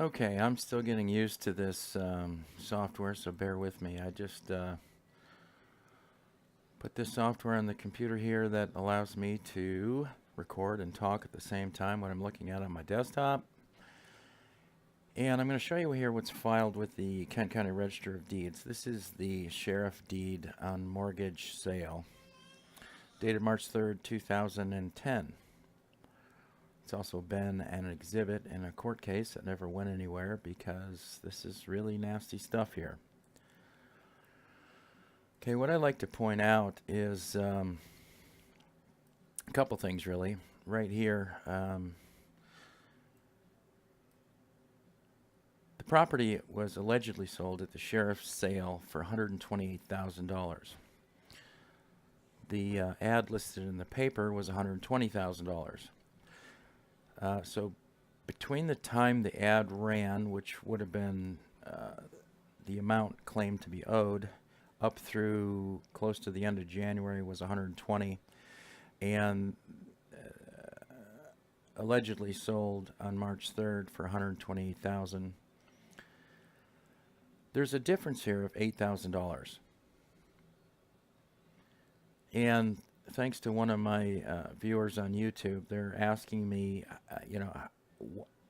Okay, I'm still getting used to this software, so bear with me. I just put this software on the computer here that allows me to record and talk at the same time when I'm looking at it on my desktop. And I'm going to show you here what's filed with the Kent County Register of Deeds. This is the sheriff deed on mortgage sale, dated March 3rd, 2010. It's also been an exhibit in a court case that never went anywhere because this is really nasty stuff here. Okay, what I'd like to point out is a couple things really. Right here, the property was allegedly sold at the sheriff's sale for $128,000. The ad listed in the paper was $120,000. So between the time the ad ran, which would have been the amount claimed to be owed, up through close to the end of January was 120, and allegedly sold on March 3rd for $128,000. There's a difference here of $8,000. And thanks to one of my viewers on YouTube, they're asking me,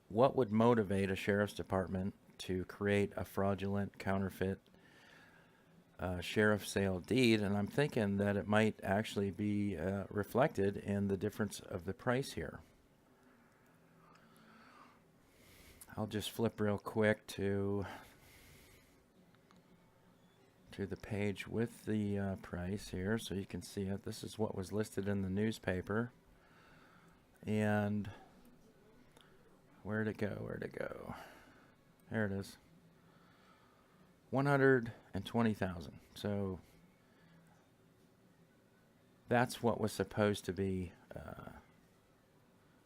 what would motivate a sheriff's department to create a fraudulent, counterfeit sheriff sale deed? And I'm thinking that it might actually be reflected in the difference of the price here. I'll just flip real quick to the page with the price here so you can see it. This is what was listed in the newspaper. And where'd it go? There it is. $120,000. So that's what was supposed to be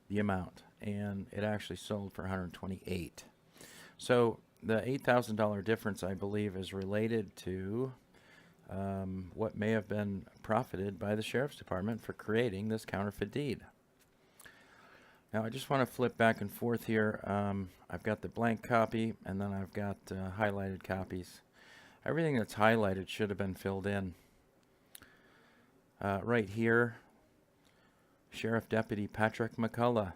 the amount, and it actually sold for $128,000. So the $8,000 difference, I believe, is related to what may have been profited by the sheriff's department for creating this counterfeit deed. Now, I just want to flip back and forth here. I've got the blank copy, and then I've got highlighted copies. Everything that's highlighted should have been filled in. Right here, Sheriff Deputy Patrick McCullough.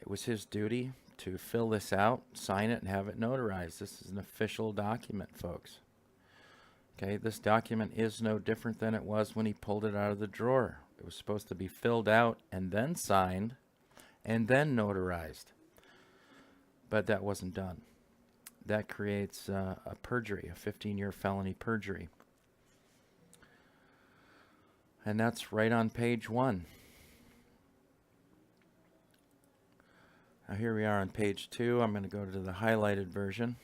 It was his duty to fill this out, sign it, and have it notarized. This is an official document, folks. Okay, this document is no different than it was when he pulled it out of the drawer. It was supposed to be filled out and then signed and then notarized. But that wasn't done. That creates a perjury, a 15-year felony perjury. And that's right on page 1. Now here we are on page 2. I'm going to go to the highlighted version.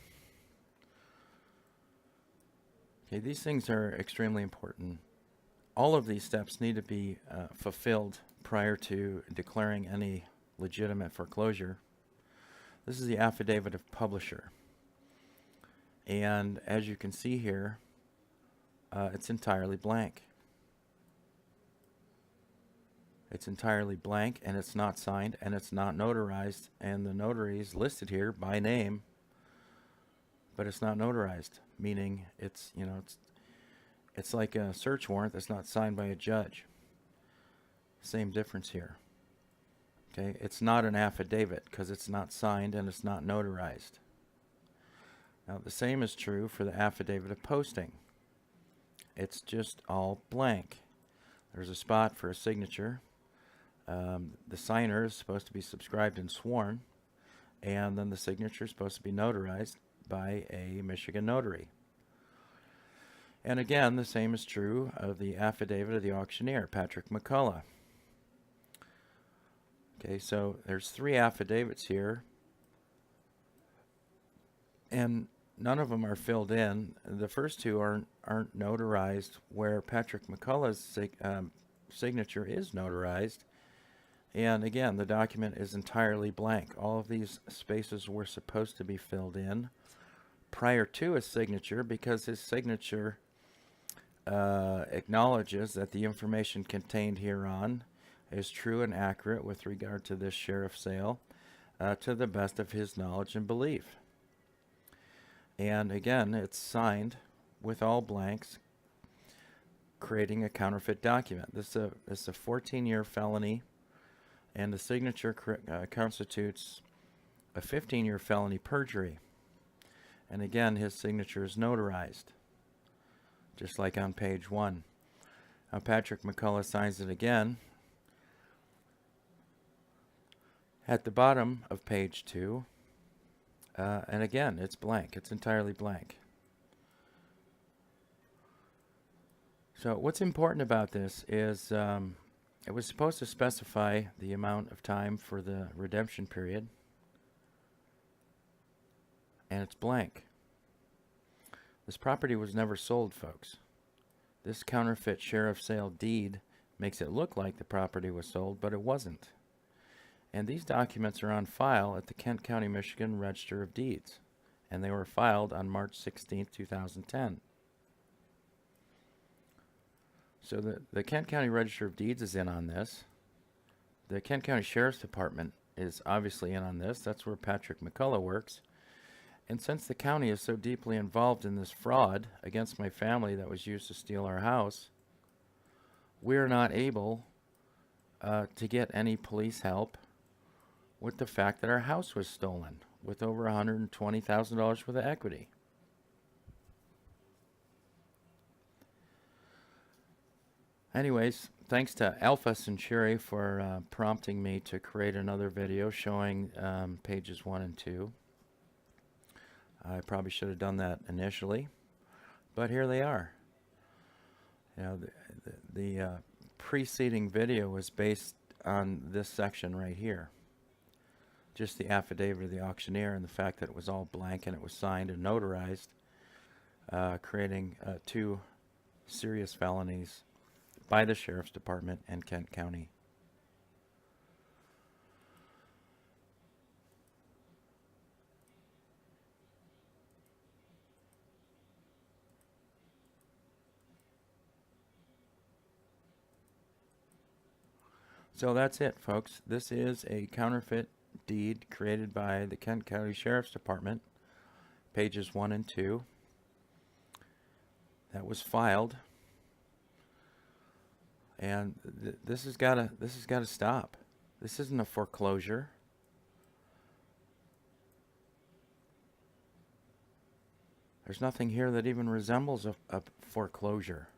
Okay, these things are extremely important. All of these steps need to be fulfilled prior to declaring any legitimate foreclosure. This is the affidavit of publisher. And as you can see here, it's entirely blank. It's entirely blank, and it's not signed, and it's not notarized, and the notary is listed here by name, but it's not notarized, meaning it's like a search warrant that's not signed by a judge. Same difference here. Okay, it's not an affidavit because it's not signed and it's not notarized. Now the same is true for the affidavit of posting. It's just all blank. There's a spot for a signature. The signer is supposed to be subscribed and sworn, and then the signature is supposed to be notarized by a Michigan notary. And again, the same is true of the affidavit of the auctioneer, Patrick McCullough. Okay, so there's 3 affidavits here, and none of them are filled in. The first 2 aren't notarized, where Patrick McCullough's signature is notarized. And again, the document is entirely blank. All of these spaces were supposed to be filled in prior to his signature, because his signature acknowledges that the information contained hereon is true and accurate with regard to this sheriff sale, to the best of his knowledge and belief. And again, it's signed with all blanks, creating a counterfeit document. This is a 14-year felony, and the signature constitutes a 15-year felony perjury. And again, his signature is notarized, just like on page 1. Now Patrick McCullough signs it again. At the bottom of page 2, and again, it's blank. It's entirely blank. So what's important about this is it was supposed to specify the amount of time for the redemption period, and it's blank. This property was never sold, folks. This counterfeit sheriff sale deed makes it look like the property was sold, but it wasn't. And these documents are on file at the Kent County, Michigan Register of Deeds, and they were filed on March 16, 2010. So the Kent County Register of Deeds is in on this. The Kent County Sheriff's Department is obviously in on this. That's where Patrick McCullough works. And since the county is so deeply involved in this fraud against my family that was used to steal our house, we're not able to get any police help with the fact that our house was stolen with over $120,000 worth of equity. Anyways, thanks to Alpha Centauri for prompting me to create another video showing pages 1 and 2. I probably should have done that initially, but here they are. You know, the preceding video was based on this section right here. Just the affidavit of the auctioneer and the fact that it was all blank and it was signed and notarized, creating 2 serious felonies by the Sheriff's Department and Kent County. So that's it, folks. This is a counterfeit deed created by the Kent County Sheriff's Department, pages 1 and 2. That was filed, and this has got to stop. This isn't a foreclosure. There's nothing here that even resembles a foreclosure.